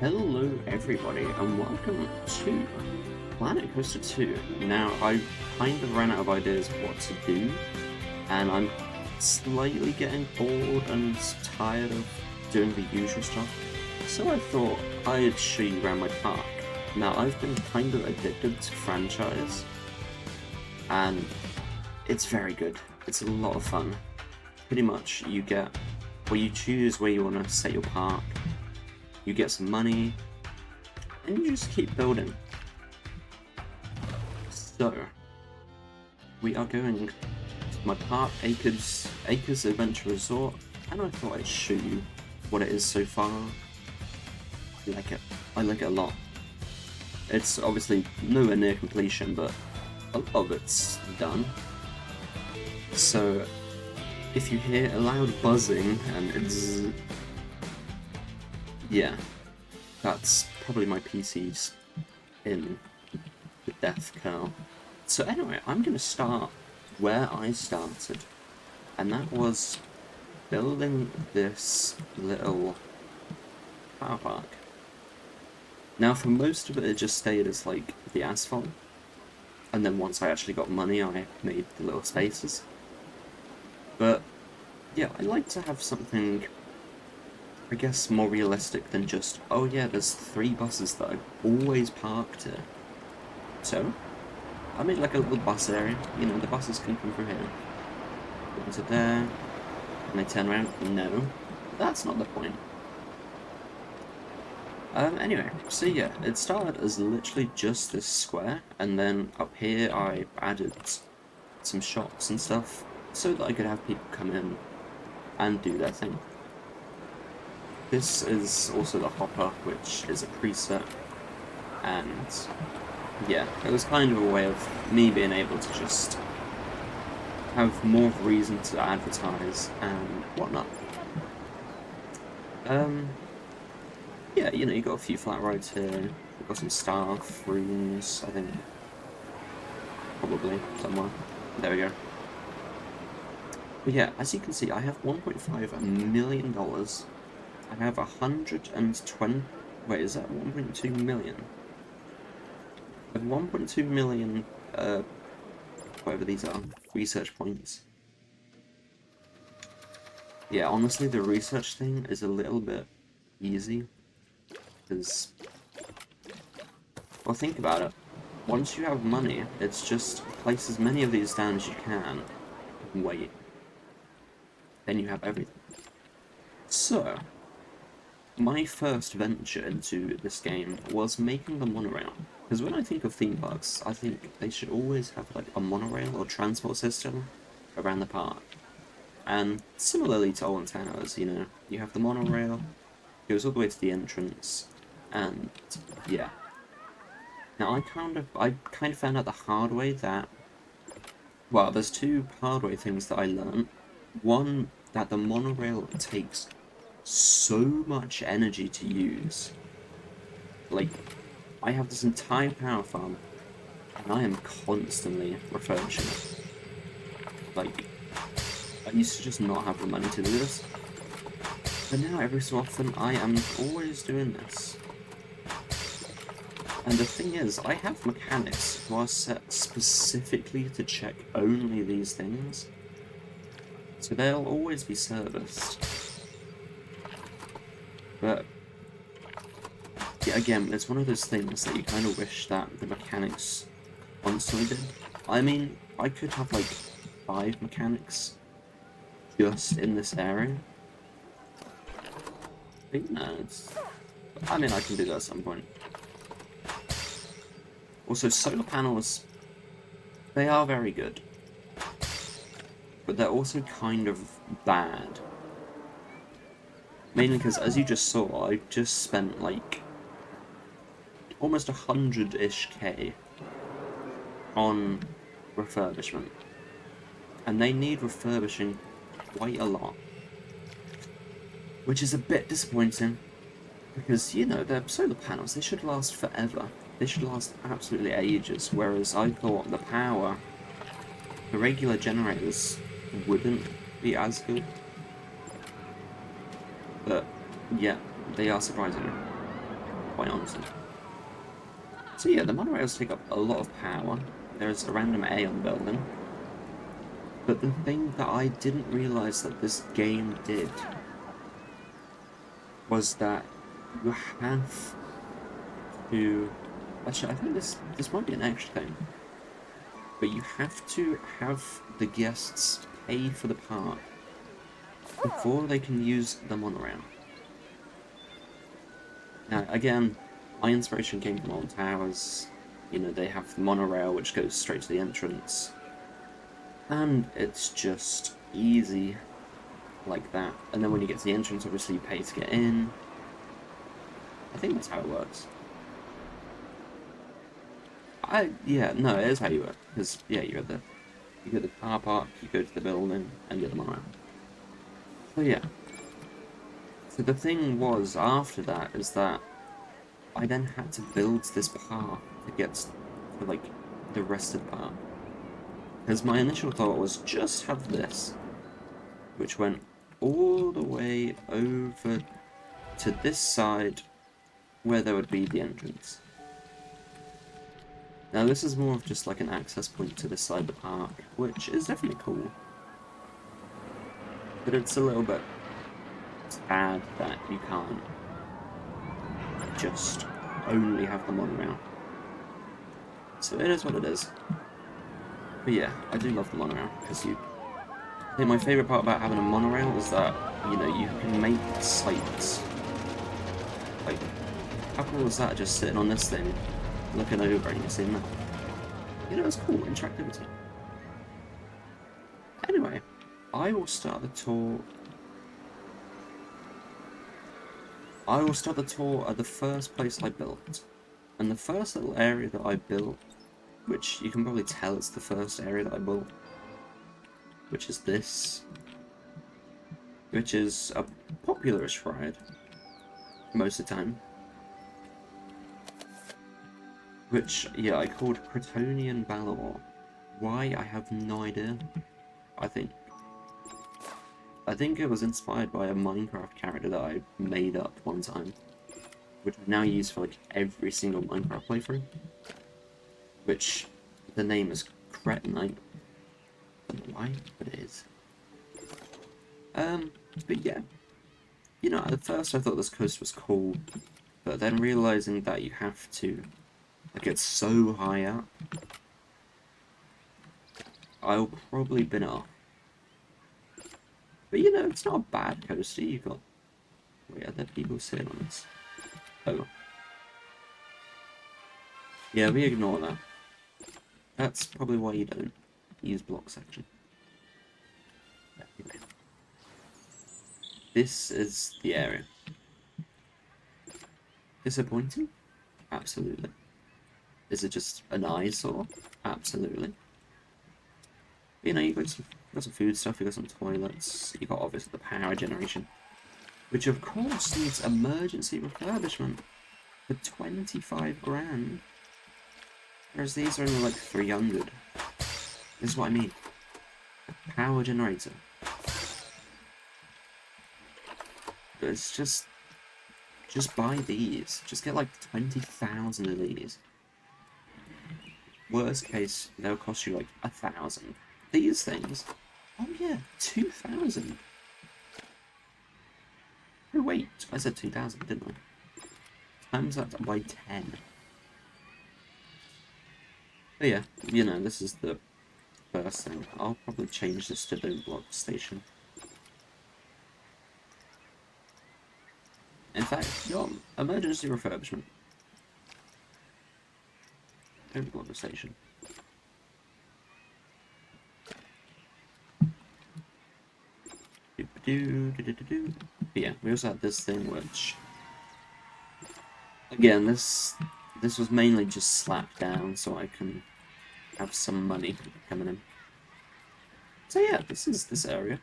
Hello everybody and welcome to Planet Coaster 2. Now I kind of ran out of ideas of what to do and I'm slightly getting bored and tired of doing the usual stuff. So I thought I'd show you around my park. Now I've been kind of addicted to franchise and it's very good. It's a lot of fun. Pretty much you choose where you want to set your park. You get some money, and you just keep building. So, we are going to my park, Acres Adventure Resort, and I thought I'd show you what it is so far. I like it. I like it a lot. It's obviously nowhere near completion, but a lot of it's done. So, if you hear a loud buzzing and it's... yeah, that's probably my PC's in the death kernel. So anyway, I'm going to start where I started, and that was building this little power park. Now for most of it, it just stayed as like the asphalt, and then once I actually got money, I made the little spaces. But yeah, I like to have something, I guess, more realistic than just, oh yeah, there's 3 buses that I've always parked here. So, I made like a little bus area. You know, the buses can come from here. Into there. And they turn around. No, that's not the point. Anyway, so yeah, it started as literally just this square, and then up here I added some shops and stuff, so that I could have people come in and do their thing. This is also the hopper, which is a preset, and yeah, it was kind of a way of me being able to just have more of a reason to advertise and whatnot. Yeah, you know, you got a few flat rides here, you've got some staff rooms, I think, probably, somewhere. There we go. But yeah, as you can see, I have $1.5 million. I have 120... wait, is that 1.2 million? I have 1.2 million, whatever these are, research points. Yeah, honestly, the research thing is a little bit easy. Because, well, think about it. Once you have money, it's just place as many of these down as you can and wait. Then you have everything. So, my first venture into this game was making the monorail. Because when I think of theme parks, I think they should always have like a monorail or transport system around the park. And similarly to Old Towers, you know, you have the monorail, goes all the way to the entrance, and yeah. Now I kind of found out the hard way that, well, there's 2 hard way things that I learned. One, that the monorail takes so much energy to use. Like, I have this entire power farm, and I am constantly refurbishing it. Like, I used to just not have the money to do this, but now every so often I am always doing this. And the thing is, I have mechanics who are set specifically to check only these things, so they'll always be serviced. But yeah, again, it's one of those things that you kind of wish that the mechanics constantly did. I mean, I could have like 5 mechanics just in this area. But you know, I mean, I can do that at some point. Also, solar panels, they are very good, but they're also kind of bad. Mainly because, as you just saw, I just spent like almost 100-ish K on refurbishment, and they need refurbishing quite a lot, which is a bit disappointing because, you know, they're solar panels, they should last forever. They should last absolutely ages, whereas I thought the regular generators wouldn't be as good. But yeah, they are surprising. quite honestly. So yeah, the monorails take up a lot of power. There's a random A on the building. But the thing that I didn't realise that this game did was that you have to... Actually, I think this might be an extra thing. But you have to have the guests pay for the park before they can use the monorail. Now, again, my inspiration came from Old Towers. You know, they have the monorail which goes straight to the entrance. And it's just easy like that. And then when you get to the entrance, obviously you pay to get in. I think that's how it works. Yeah, no, it is how you work. Because, yeah, you go to the car park, you go to the building, and get the monorail. So, yeah. So the thing was, after that, is that I then had to build this path to get to, like, the rest of the park. Because my initial thought was just have this, which went all the way over to this side where there would be the entrance. Now this is more of just like an access point to this side of the park, which is definitely cool. But it's a little bit sad that you can't just only have the monorail. So it is what it is. But yeah, I do love the monorail, because I think my favourite part about having a monorail is that, you know, you can make sites. Like, how cool is that, just sitting on this thing, looking over and you're seeing that? You know, it's cool, interactivity. Anyway, I will start the tour. I will start the tour at the first place I built. And the first little area that I built, which you can probably tell it's the first area that I built, which is this, which is a popular-ish ride most of the time. Which, yeah, I called Cretonian Balor. Why? I have no idea. I think it was inspired by a Minecraft character that I made up one time, which I now use for like every single Minecraft playthrough. Which the name is Cretonite. I don't know why, but it is. But yeah, you know, at first I thought this coast was cool, but then realizing that you have to, like, it's so high up, I'll probably bin it off. But you know, it's not a bad coaster. You've got... Wait, are there people sitting on this? Oh. Yeah, we ignore that. That's probably why you don't use block section. Anyway. This is the area. Disappointing? Absolutely. Is it just an eyesore? Absolutely. You know, you got some food stuff, you got some toilets, you got obviously the power generation, which of course needs emergency refurbishment for 25 grand. Whereas these are only like 300. This is what I mean. A power generator. It's just buy these. Just get like 20,000 of these. Worst case, they'll cost you like 1,000. These things, oh yeah, 2,000. Oh wait, I said 2,000, didn't I? Times that by 10. But yeah, you know, this is the first thing. I'll probably change this to the block station. In fact, your emergency refurbishment. Don't block the station. But yeah, we also had this thing which, again, this was mainly just slapped down so I can have some money coming in. So yeah, this is this area.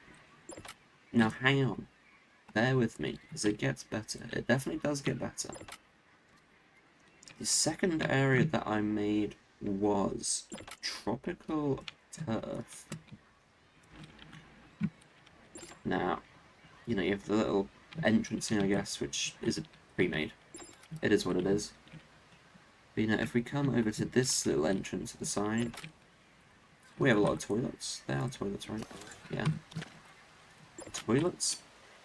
Now hang on, bear with me, because it gets better. It definitely does get better. The second area that I made was tropical turf. Now, you know, you have the little entrance thing, I guess, which is pre-made. It is what it is. But, you know, if we come over to this little entrance at the side, we have a lot of toilets. There are toilets, right? Yeah. Toilets,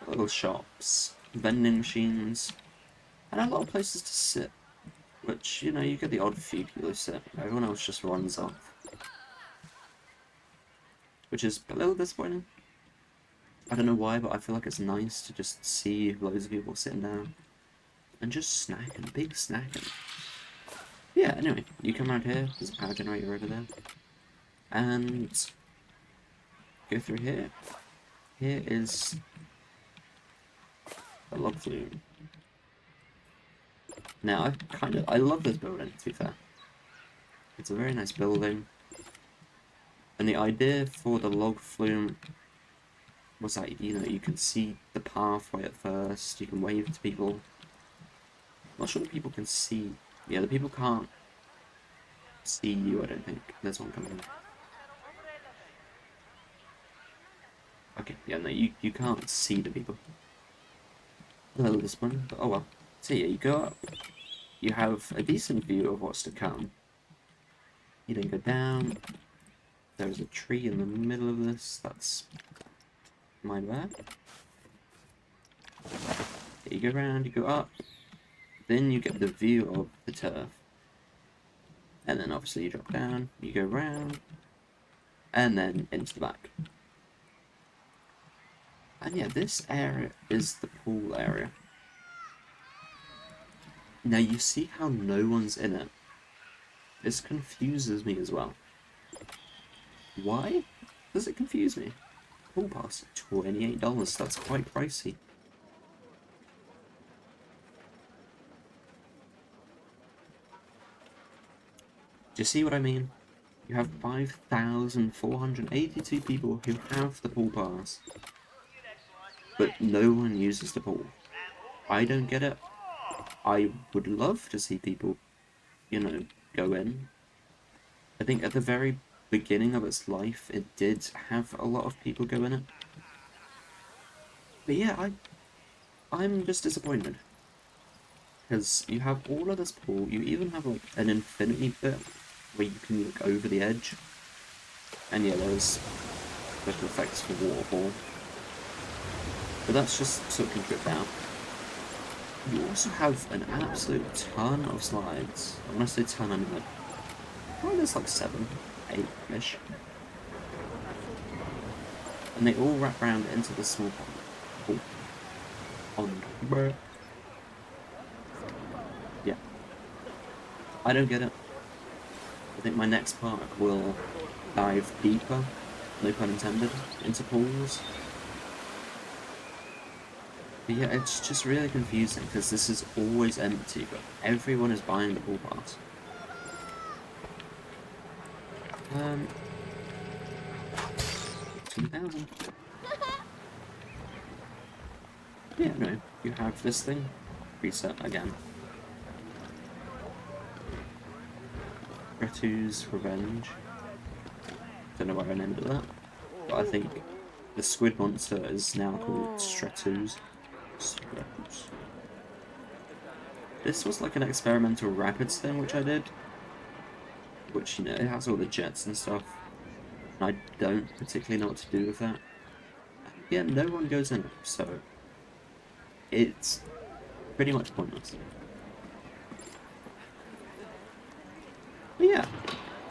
little shops, vending machines, and a lot of places to sit. Which, you know, you get the odd few people who sit. Everyone else just runs off. Which is a little disappointing. I don't know why, but I feel like it's nice to just see loads of people sitting down. And just snacking, big snacking. Yeah, anyway, you come around here, there's a power generator over there. And go through here. Here is a log flume. Now, I love this building, to be fair. It's a very nice building. And the idea for the log flume was that, you know, you can see the pathway at first, you can wave to people. I'm not sure that people can see. Yeah, the people can't see you, I don't think. There's one coming in. Okay, yeah, no, you can't see the people. A little disappointing, but oh well. So yeah, you go up. You have a decent view of what's to come. You then go down. There's a tree in the middle of this. That's my bad. You go around, you go up. Then you get the view of the turf. And then obviously you drop down, you go round, and then into the back. And yeah, this area is the pool area. Now you see how no one's in it. This confuses me as well. Why does it confuse me? Pool pass, $28, that's quite pricey. Do you see what I mean? You have 5,482 people who have the pool pass, but no one uses the pool. I don't get it. I would love to see people, you know, go in. I think at the very beginning of its life, it did have a lot of people go in it. But yeah, I'm just disappointed. Because you have all of this pool, you even have like an infinity bit where you can look over the edge. And yeah, there's special effects for waterfall. But that's just so it can drip down. You also have an absolute ton of slides. When I say ton, I mean like, probably there's like 7, 8-ish. And they all wrap around into this small pond. Pond. Yeah. I don't get it. I think my next park will dive deeper, no pun intended, into pools. But yeah, it's just really confusing because this is always empty, but everyone is buying the pool pass. 2,000. Yeah, no, you have this thing. Reset again. Retu's Revenge. Don't know why I named it that, but I think the squid monster is now called Stretus. This was like an experimental rapids thing which I did, which, you know, it has all the jets and stuff, and I don't particularly know what to do with that. Yeah, no one goes in it, so it's pretty much pointless. But yeah,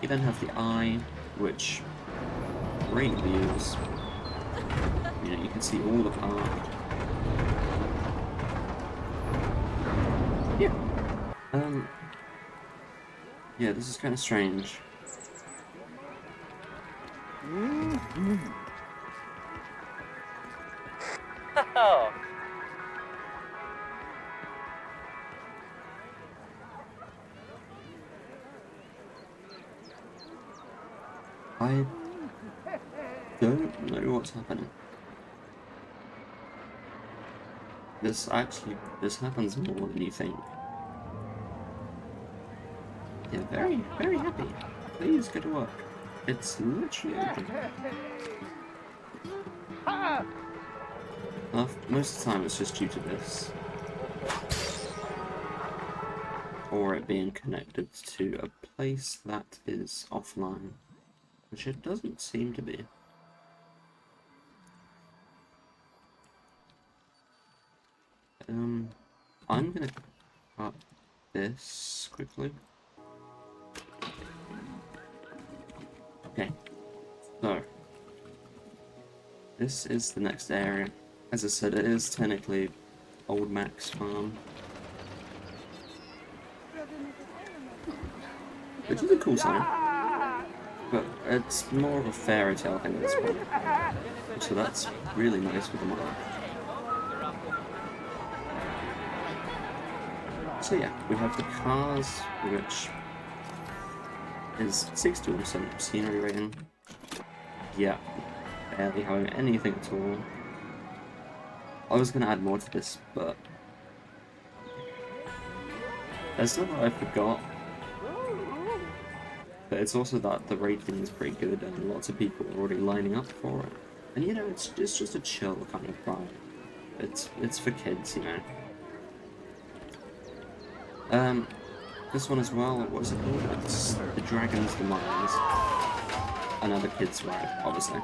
you then have the eye, which great views. You know, you can see all the park. Yeah. Yeah, this is kind of strange. Oh. I don't know what's happening. This happens more than you think. Yeah, very, very happy. Please go to work. It's literally open. Most of the time it's just due to this. or it being connected to a place that is offline, which it doesn't seem to be. I'm gonna cut this quickly. Okay, so this is the next area. As I said, it is technically Old Mac's farm, which is a cool sign, but it's more of a fairy tale thing at this point. So that's really nice for the mother. So yeah, we have the cars, which is 61% scenery rating. Yeah, barely having anything at all. I was going to add more to this, but there's stuff that I forgot. But it's also that the rating is pretty good and lots of people are already lining up for it. And you know, it's just a chill kind of ride. It's for kids, you know. This one as well, what is it called? It's The Dragon's Demise. Another kids ride, obviously.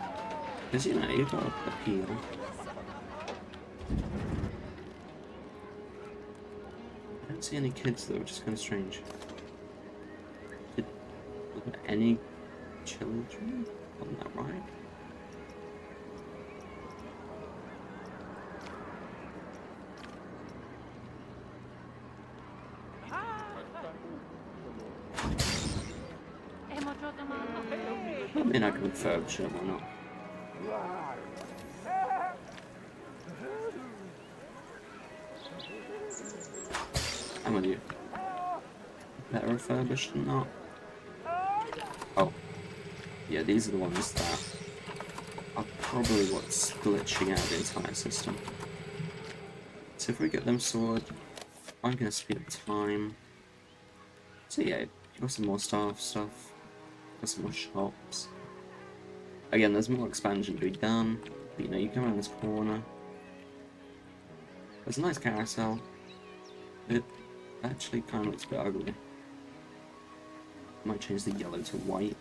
Because, you know, you've got appeal. I don't see any kids though, which is kind of strange. Did look at any children on that ride? I mean, I can refurbish it, why not? I'm with you. Better refurbished than not. Oh. Yeah, these are the ones that are probably what's glitching out the entire system. So if we get them sorted, I'm going to speed up time. So yeah, got some more stuff, got some more shops. Again, there's more expansion to be done. But, you know, you come around this corner. There's a nice carousel. It actually kind of looks a bit ugly. Might change the yellow to white.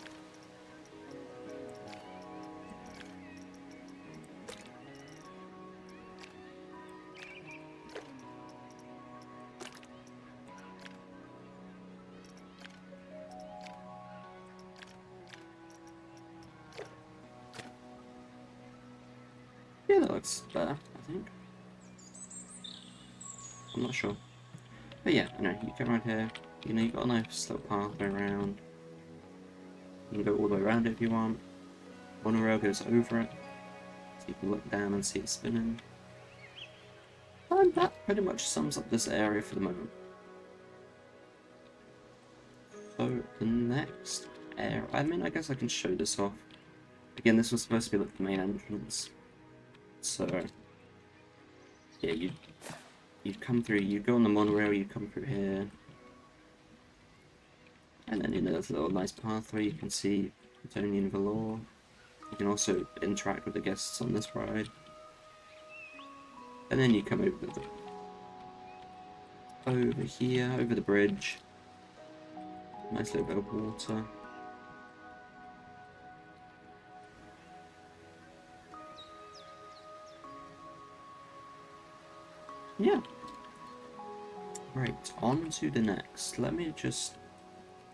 Yeah, that looks better, I think. I'm not sure. But yeah, I know, you come around here, you know, you've got a nice little pathway around. You can go all the way around it if you want. Monorail goes over it, so you can look down and see it spinning. And that pretty much sums up this area for the moment. So, the next area, I mean, I guess I can show this off. Again, this was supposed to be like the main entrance. So, yeah, you'd come through, you go on the monorail, you come through here. And then, you know, there's a little nice pathway, you can see Plutonian Valor. You can also interact with the guests on this ride. And then you come over here, over the bridge. Nice little bit of water. Yeah. Right, on to the next. Let me just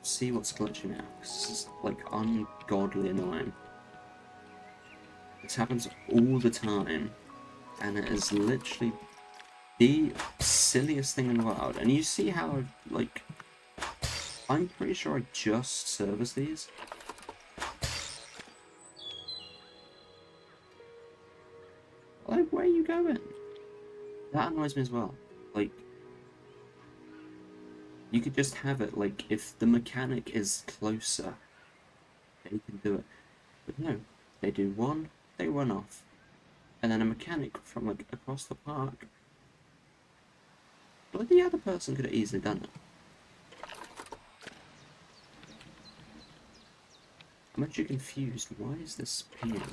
see what's glitching out, because this is like ungodly annoying. This happens all the time, and it is literally the silliest thing in the world. And you see how, like, I'm pretty sure I just serviced these. Like, where are you going? That annoys me as well. Like, you could just have it, like, if the mechanic is closer, they can do it. But no, they do one, they run off. And then a mechanic from, like, across the park. But the other person could have easily done it. I'm actually confused. Why is this spinning?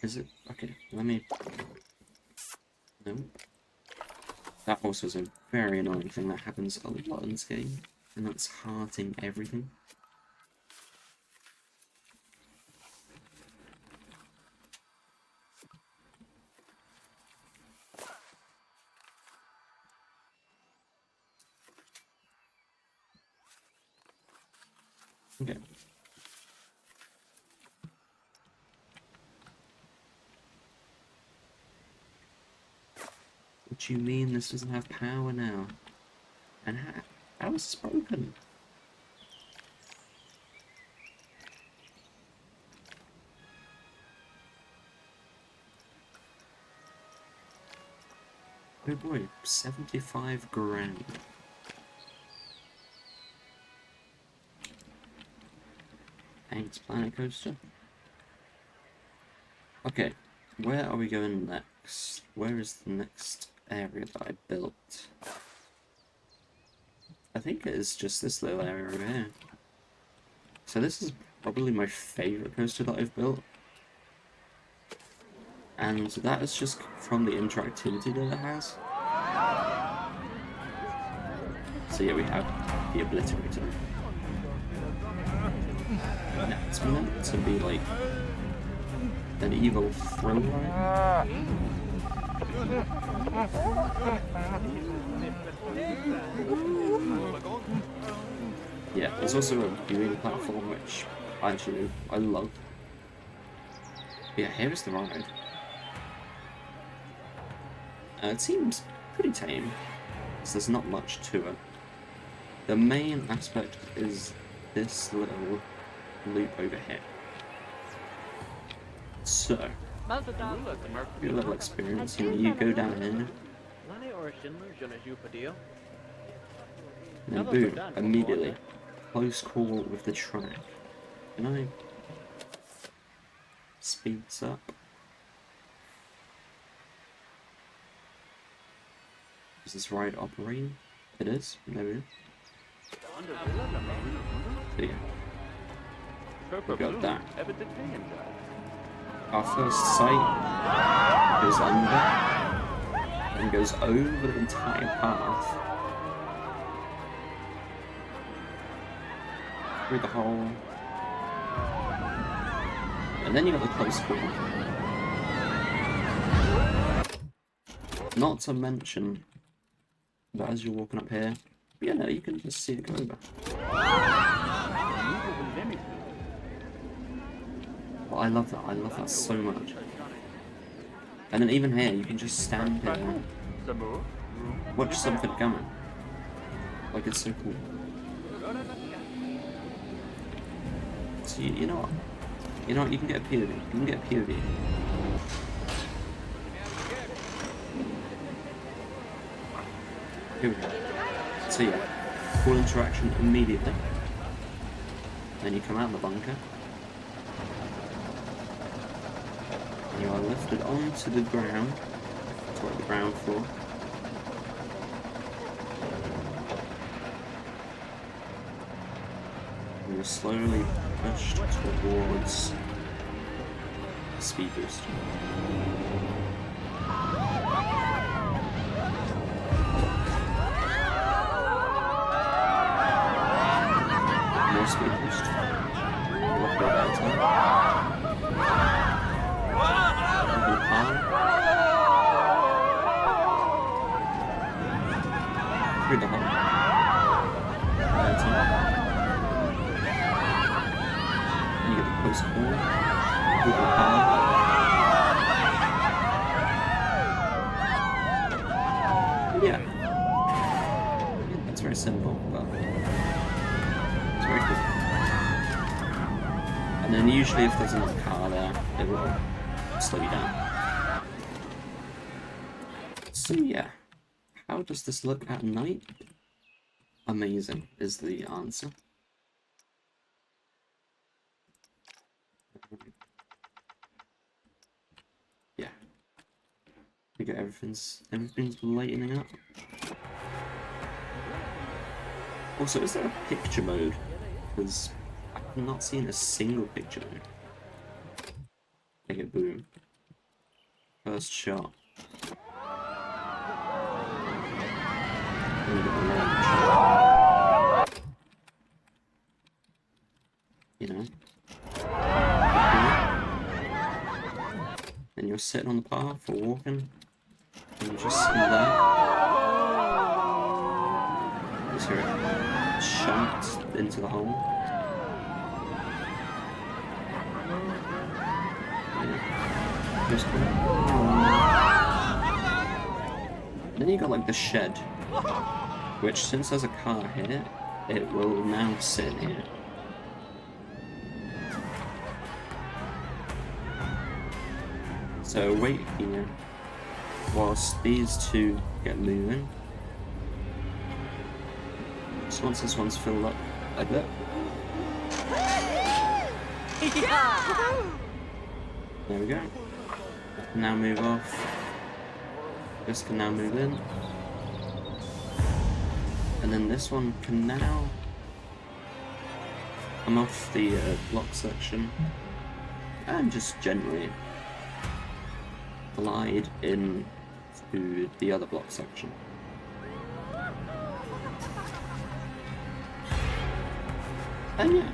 Is it? Okay, let me... Nope. That also is a very annoying thing that happens a lot in this game, and that's hearting everything. Okay. What do you mean this doesn't have power now? And how is this broken? Oh boy, 75 grand. Thanks, Planet Coaster. Okay, where are we going next? Where is the next area that I built? I think it is just this little area over here. So this is probably my favourite coaster that I've built. And that is just from the interactivity that it has. So yeah, we have the Obliterator. Yeah, it's meant to be like an evil thrill ride. Yeah, there's also a viewing platform which I love. Yeah, here is the ride. It seems pretty tame, because there's not much to it. The main aspect is this little loop over here. So, your little experience, you go down here, and then boom, immediately, close call with the track. Can I speed this up? Is this ride operating? It is. There we go. So yeah, we got that. Our first sight goes under and goes over the entire path through the hole, and then you got the close call. Not to mention that as you're walking up here, yeah, no, you can just see it go over. But I love that so much. And then even here, you can just stand here and watch something coming. Like, it's so cool. So you know what? You know what, you can get a POV. You can get a POV. Here we go. So yeah, full interaction immediately. Then you come out of the bunker. And you are lifted onto the ground. It's like the ground floor. And you're slowly pushed towards the speed boost. Speed boost. Look at that time. Through the hole. That's it. And you get the post call. Google power. Yeah. That's very simple, but very cool. And then usually if there's another car there, it will slow you down. So yeah, how does this look at night? Amazing is the answer. Yeah. We got everything's lightening up. Also, is there a picture mode? Because I've not seen a single picture mode. Okay, boom. first shot. You know? And you're sitting on the path or walking, and you just see that. Just hear it shunt into the hole. Yeah. Just cool. Then you got like the shed, which since there's a car here, it will now sit here. So wait here whilst these two get moving. So once this one's filled up like that. There we go. Now move off. This can now move in. And then this one can now come off the block section and just generally glide in to the other block section. And yeah,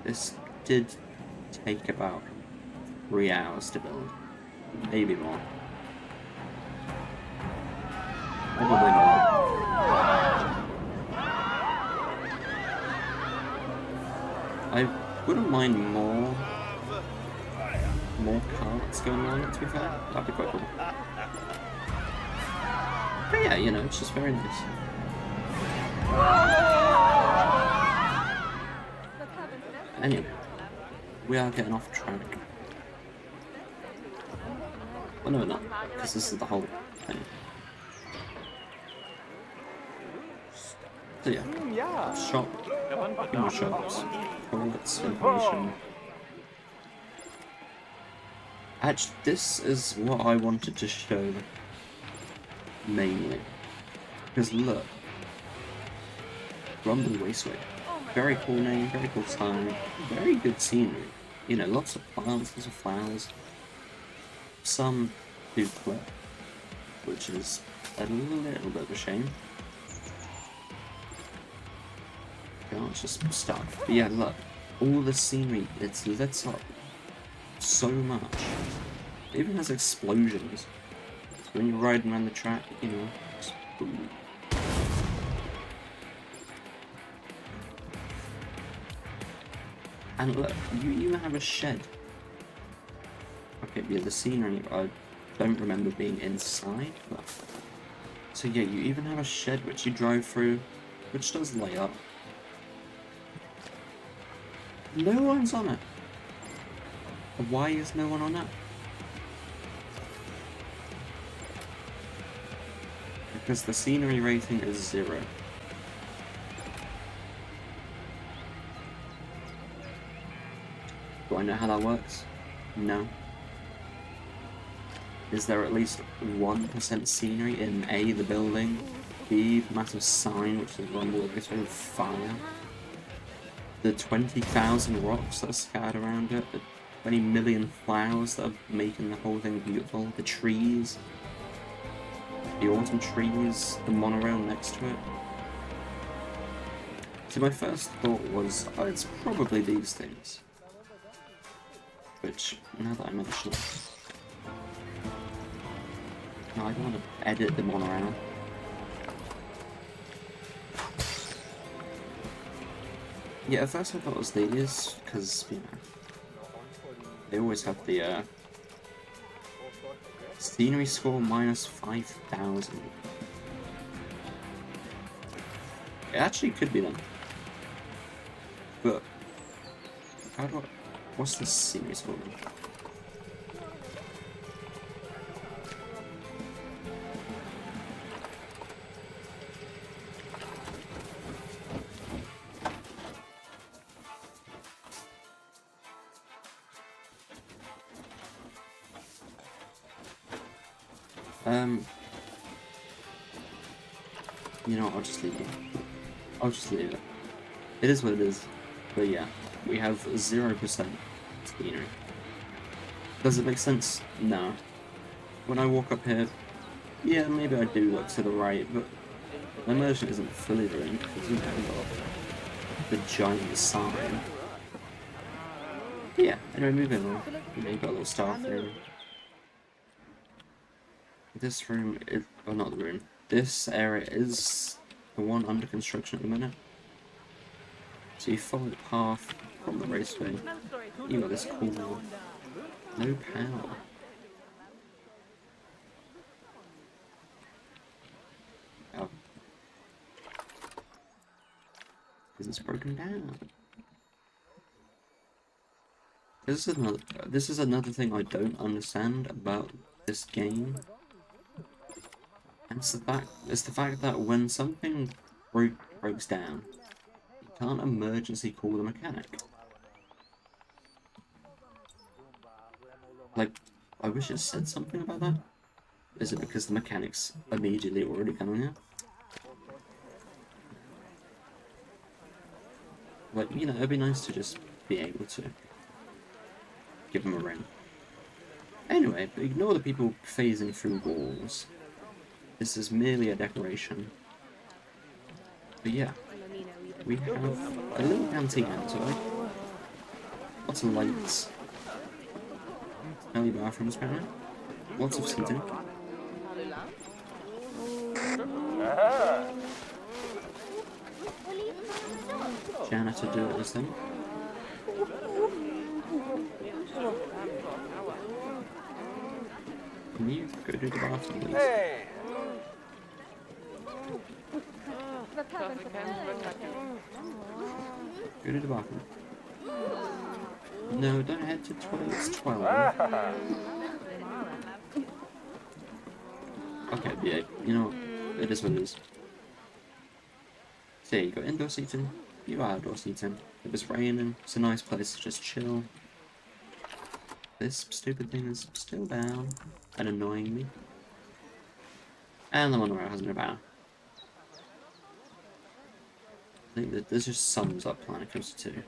this did take about 3 hours to build, maybe more. Probably more. I wouldn't mind more carts going on, to be fair. That'd be quite cool. But yeah, you know, it's just very nice. Anyway, we are getting off track. Well, no, we're not, because this is the whole thing. So yeah, shop, more shops, toilets, information. Actually, this is what I wanted to show mainly. Because look, Rumble Raceway. Very cool name, very cool sign, very good scenery. You know, lots of plants, lots of flowers. Some do flip, which is a little bit of a shame. Oh, it's just stuck. But yeah, look, all the scenery, it's lit up so much. It even has explosions. When you're riding around the track, you know, it's cool. And look, you even have a shed. Okay, yeah, the scenery, I don't remember being inside, but... So yeah, you even have a shed which you drive through, which does light up. No one's on it. Why is no one on it? Because the scenery rating is 0. Do I know how that works? No. Is there at least 1% scenery in A, the building, B, the massive sign which is Rumble Raceway with fire, the 20,000 rocks that are scattered around it, the 20 million flowers that are making the whole thing beautiful, the trees, the autumn trees, the monorail next to it. So my first thought was, oh, it's probably these things. Which, now that I mention it... No, I don't want to edit the monorail. Yeah, at first I thought it was these, because, you know, they always have the, scenery score minus 5,000. It actually could be them. But, how do I... What's the scenery score then? You know what, I'll just leave it. I'll just leave it. It is what it is. But yeah, we have 0% scenery. Does it make sense? No. When I walk up here, yeah, maybe I do look to the right, but the immersion isn't fully ruined because you know the giant sign. But yeah, anyway, moving on. You know, you've got a little staff room. This room is, oh, not the room. This area is the one under construction at the minute. So you follow the path from the raceway. You got this cool no power. Oh. Because it's broken down. This is another thing I don't understand about this game. And it's the fact that when something breaks down, you can't emergency call the mechanic. Like, I wish it said something about that. Is it because the mechanic's immediately already coming here? Like, you know, it'd be nice to just be able to give him a ring. Anyway, ignore the people phasing through walls. This is merely a decoration. But yeah, we have a little canteen outside. Lots of lights. Early bathrooms apparently. Lots of seating. Janitor doing his thing. Can you go to the bathroom, please? Hey. Go to the bathroom. No, don't head to toilet. It's 12. Okay, yeah, you know, it is what it is. So yeah, you got indoor seating, you got outdoor seating. If it's raining, it's a nice place to just chill. This stupid thing is still down and annoying me. And the monorail has no power. I think that this just sums up Planet Coaster 2.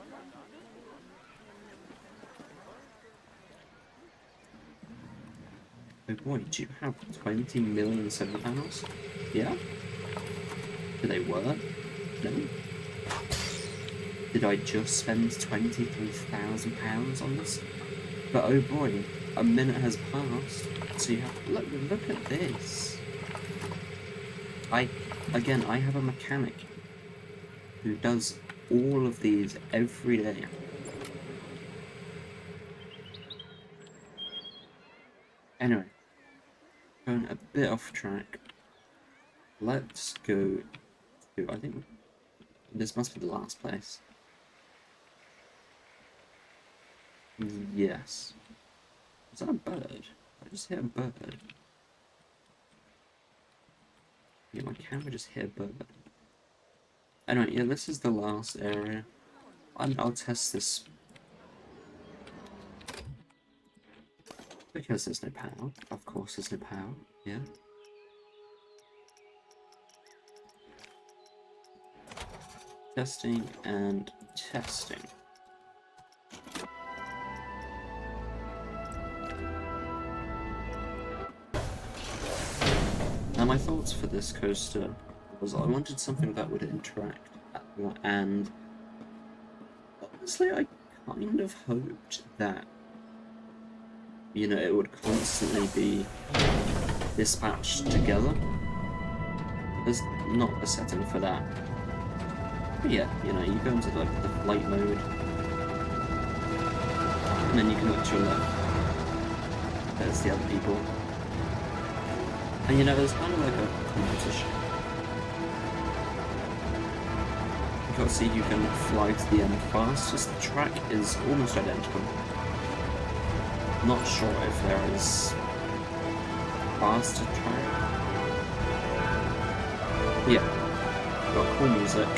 Oh boy, do you have 20 million solar panels? Yeah? Do they work? No? Did I just spend £23,000 on this? But oh boy, a minute has passed. So you have, look at this. I have a mechanic who does all of these every day. Anyway, going a bit off track. Let's go to, I think this must be the last place. Yes. Is that a bird? I just hit a bird. Yeah, my camera just hit a bird. Anyway, yeah, this is the last area. I'll test this. Because there's no power. Of course there's no power, yeah. Testing and testing. Now my thoughts for this coaster was I wanted something that would interact, and honestly I kind of hoped that, you know, it would constantly be dispatched together. There's not a setting for that. But yeah, you know, you go into like the flight mode, and then you can look to your left. There's the other people. And you know, there's kind of like a competition. You can't see you can fly to the end fast, just the track is almost identical. Not sure if there is faster track. Yeah, got cool music.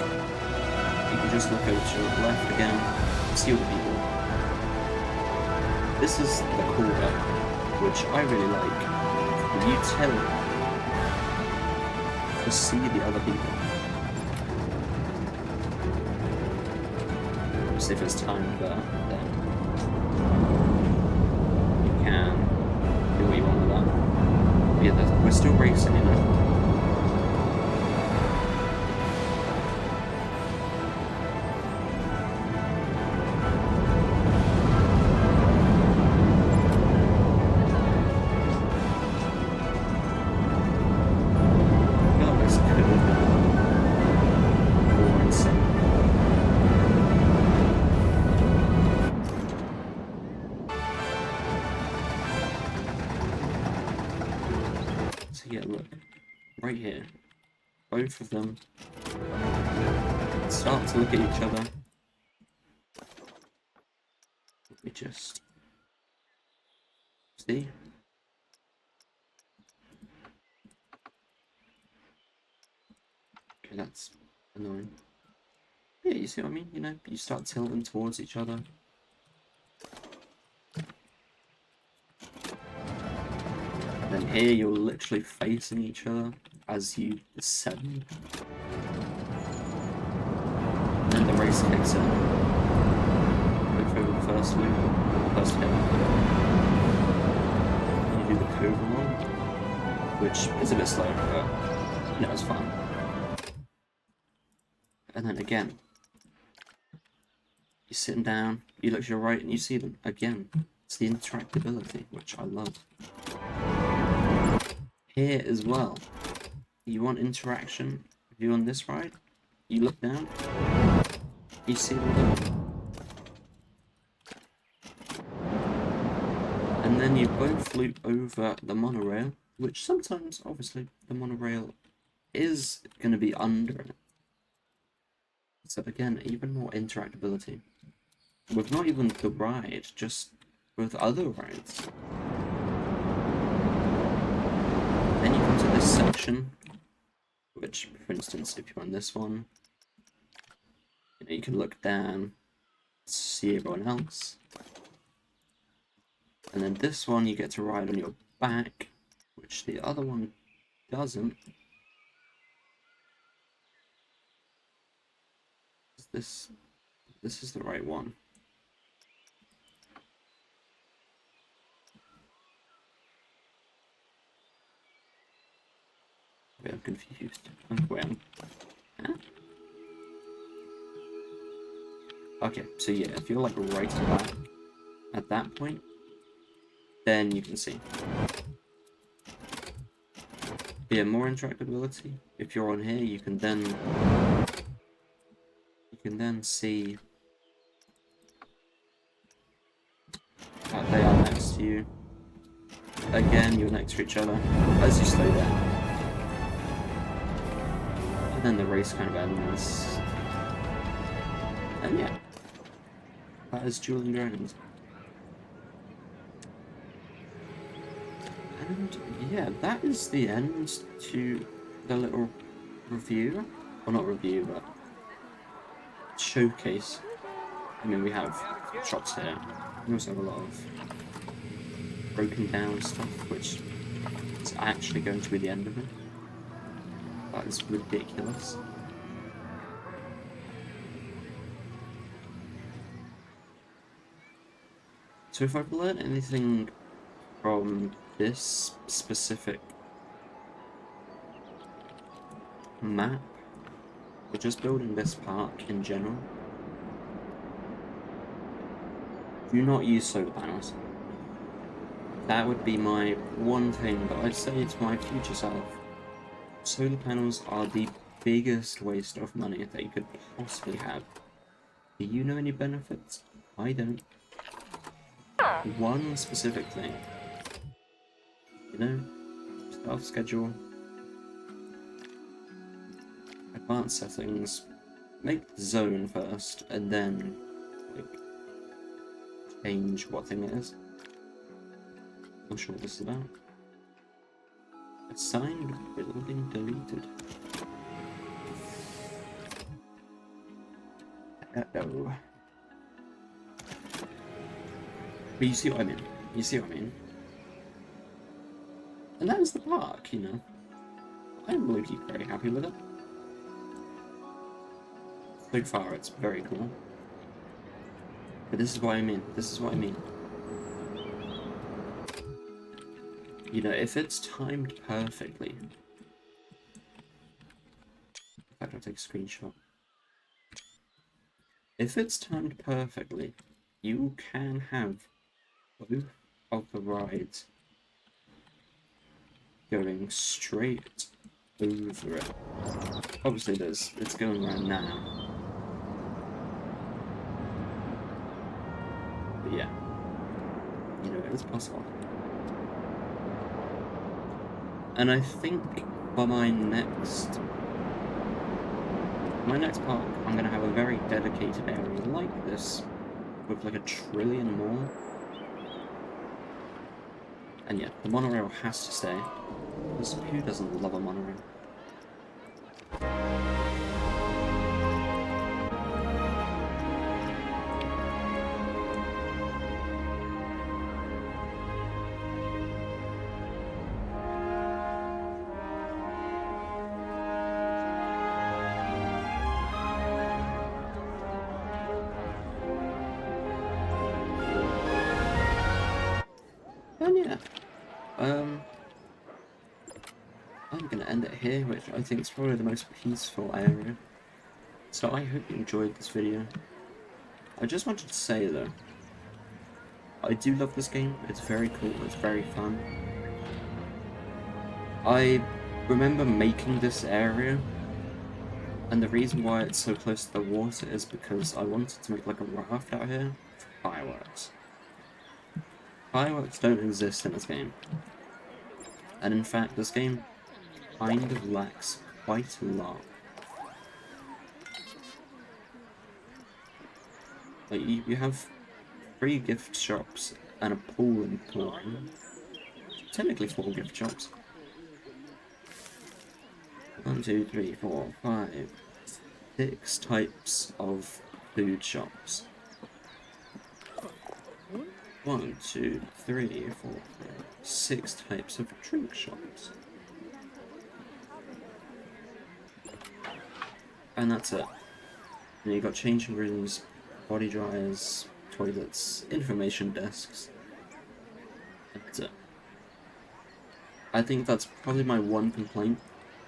You can just look over to the left again, see all the people. This is the cool bit, which I really like. You tell to see the other people. Just if it's timed there, then you can. still racing, you know. Oh, this could have been more insane. So yeah, look, right here, both of them start to look at each other. Let me just see. Okay, that's annoying. Yeah, you see what I mean? You know, you start tilting towards each other. Then here you're literally facing each other as you descend. And then the race kicks in. Go through the first loop, first hit. You do the cove roll, which is a bit slow, but you know, it's fun. And then again, you're sitting down, you look to your right and you see them again. It's the interactability, which I love. Here as well, you want interaction. If you're on this ride, you look down, you see them going. And then you both loop over the monorail, which sometimes, obviously, the monorail is going to be under it. So again, even more interactability. With not even the ride, just with other rides. Then you come to this section, which, for instance, if you're on this one, you know, you can look down, see everyone else. And then this one, you get to ride on your back, which the other one doesn't. This is the right one. Wait, I'm confused. Wait, huh? Okay, so yeah, if you're like right at that point, then you can see. Yeah, more interactability. If you're on here, you can then see that they are next to you. Again, you're next to each other as you slow down. And then the race kind of ends. And yeah, that is Dueling Dragons. And yeah, that is the end to the little review. Well, not review, but showcase. I mean, we have shops here. We also have a lot of broken down stuff, which is actually going to be the end of it. That is ridiculous. So if I've learned anything from this specific map, or just building this park in general, do not use solar panels. That would be my one thing that I'd say to my future self. Solar panels are the biggest waste of money that you could possibly have. Do you know any benefits? I don't. One specific thing. You know, start schedule, advanced settings, make the zone first, and then like change what thing it is. Not sure what this is about. Assigned building deleted. Uh-oh. But you see what I mean? You see what I mean? And that is the park, you know. I'm really very happy with it. So far, it's very cool. But this is what I mean. This is what I mean. You know, if it's timed perfectly... In fact, I'll take a screenshot. If it's timed perfectly, you can have both of the rides going straight over it. Obviously, it's going around now. But yeah, you know, it's possible. And I think for my next park, I'm gonna have a very dedicated area like this, with like 1,000,000,000,000 more. And yeah, the monorail has to stay, because who doesn't love a monorail? And yeah, I'm gonna end it here, which I think is probably the most peaceful area. So I hope you enjoyed this video. I just wanted to say though, I do love this game. It's very cool. It's very fun. I remember making this area, and the reason why it's so close to the water is because I wanted to make like a raft out here for fireworks. Fireworks don't exist in this game. And in fact, this game kind of lacks quite a lot. Like, you have 3 gift shops and a pool in the pool. Technically 4 gift shops. 1, 2, 3, 4, 5, 6 types of food shops. 1, 2, 3, 4, 5, 6 types of drink shops. And that's it. And you got changing rooms, body dryers, toilets, information desks. And that's it. I think that's probably my one complaint.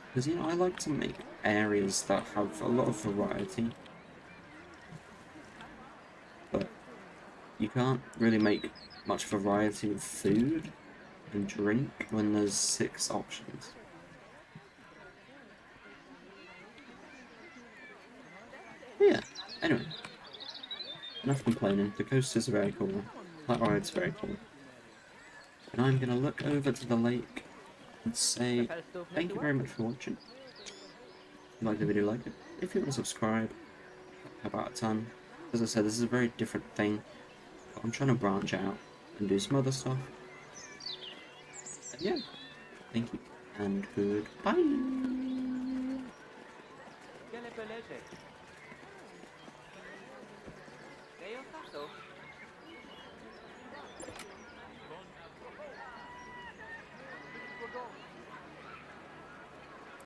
Because, you know, I like to make areas that have a lot of variety. But you can't really make much variety of food and drink when there's 6 options. But yeah, anyway. Enough complaining. The coasters are very cool. That ride's very cool. And I'm gonna look over to the lake and say thank you very much for watching. If you like the video, like it. If you want to subscribe, how about a ton? As I said, this is a very different thing. But I'm trying to branch out and do some other stuff. And yeah, thank you and goodbye.